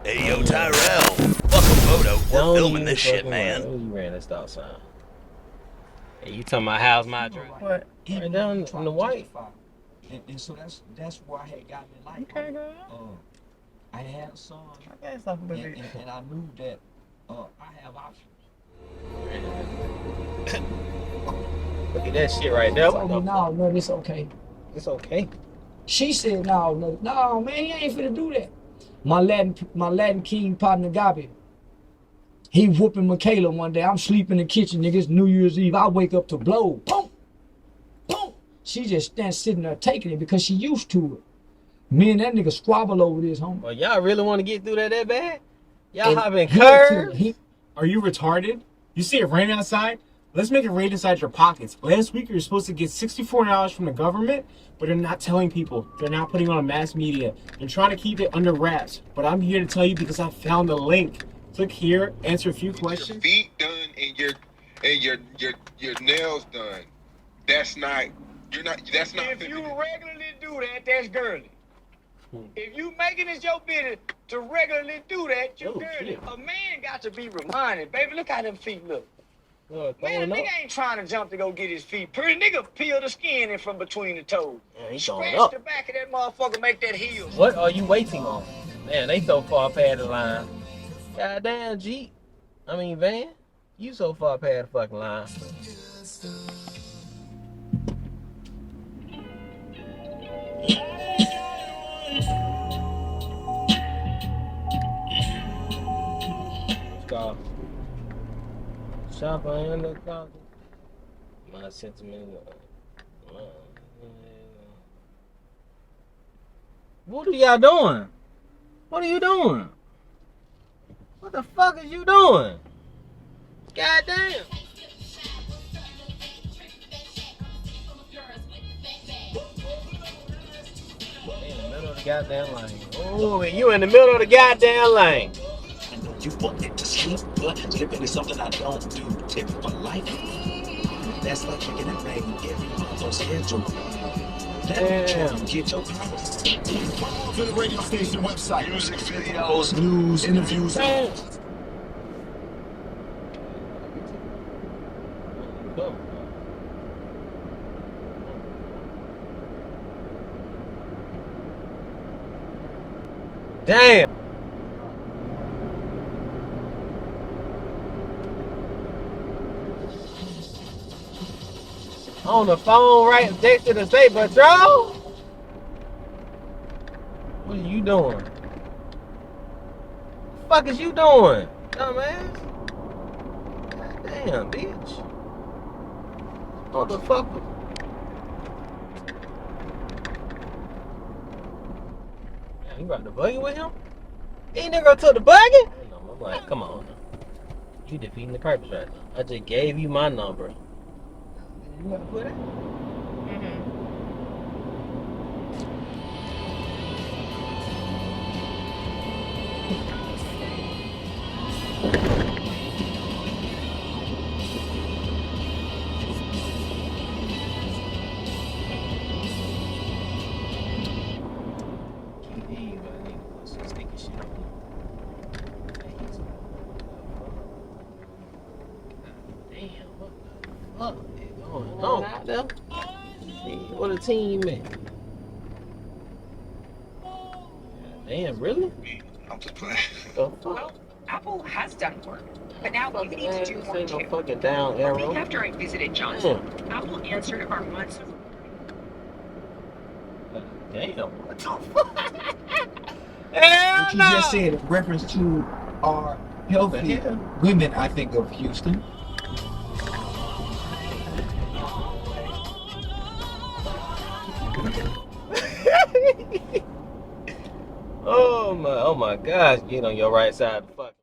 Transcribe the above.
Hey, yo, Tyrell. Fuck a photo. We're filming this shit, man. You ran that stop sign. Hey, you talking about how's my drink? What? Right down in the white. And so that's why I had gotten in life. Okay, girl. I had a son, Okay, stop a bit. and I knew that I have options. Look at that shit right there. Told me, no, it's okay. It's okay. She said, no, man, he ain't finna do that. My Latin King partner, Gabi, he whooping Michaela one day. I'm sleeping in the kitchen, nigga. It's New Year's Eve. I wake up to blow. Boom! Boom! She just stands sitting there taking it because she used to it. Me and that nigga squabble over this, homie. Well, y'all really want to get through that bad? Y'all hopping curves? Are you retarded? You see it raining outside? Let's make it rain inside your pockets. Last week, you were supposed to get $64 from the government, but they're not telling people. They're not putting on mass media. They're trying to keep it under wraps. But I'm here to tell you because I found the link. Click here, answer a few questions. Your feet done and your nails done. That's not. That's not. If you regularly do that, that's girly. If you making it your business to regularly do that, you're girly. Shit. A man got to be reminded, baby. Look how them feet look. Man, Man, a nigga ain't trying to jump to go get his feet pretty. Nigga peel the skin in from between the toes. Yeah, he's going Scratch up. the back of that motherfucker, make that heel. What are you waiting on? Man, they so far past the line. Goddamn, Jeep. I mean, Van. You so far past the fucking line. Stop. Shop in the closet. My sentiment. What are y'all doing? What are you doing? What the fuck is you doing? Goddamn. In the middle of the goddamn lane. Oh, you in the middle of the goddamn lane. I know you want it to sleep, but living is something I don't do. Tip for life. That's like chicken and rain. Every month on schedule. Damn. Get your power. To the radio station website. Music videos. News, interviews. Damn. Damn. On the phone right next to the state patrol? What are you doing? The fuck is you doing, dumbass? Damn, bitch. Motherfucker. Man, you riding the buggy with him? He ain't never took the buggy? No, I'm like, come on. You defeating the purpose right now. I just gave you my number. You got to put it? What a team, man. Damn, really? I'm just playing. The fuck? Well, Apple has done work, but now you need to do more ain't no too. fucking down A arrow. week after I visited Johnson, Apple answered our months of Damn, what the fuck? Hell What you no! just said in reference to our healthy women, I think of Houston. Oh my gosh, get on your right side. Fuck.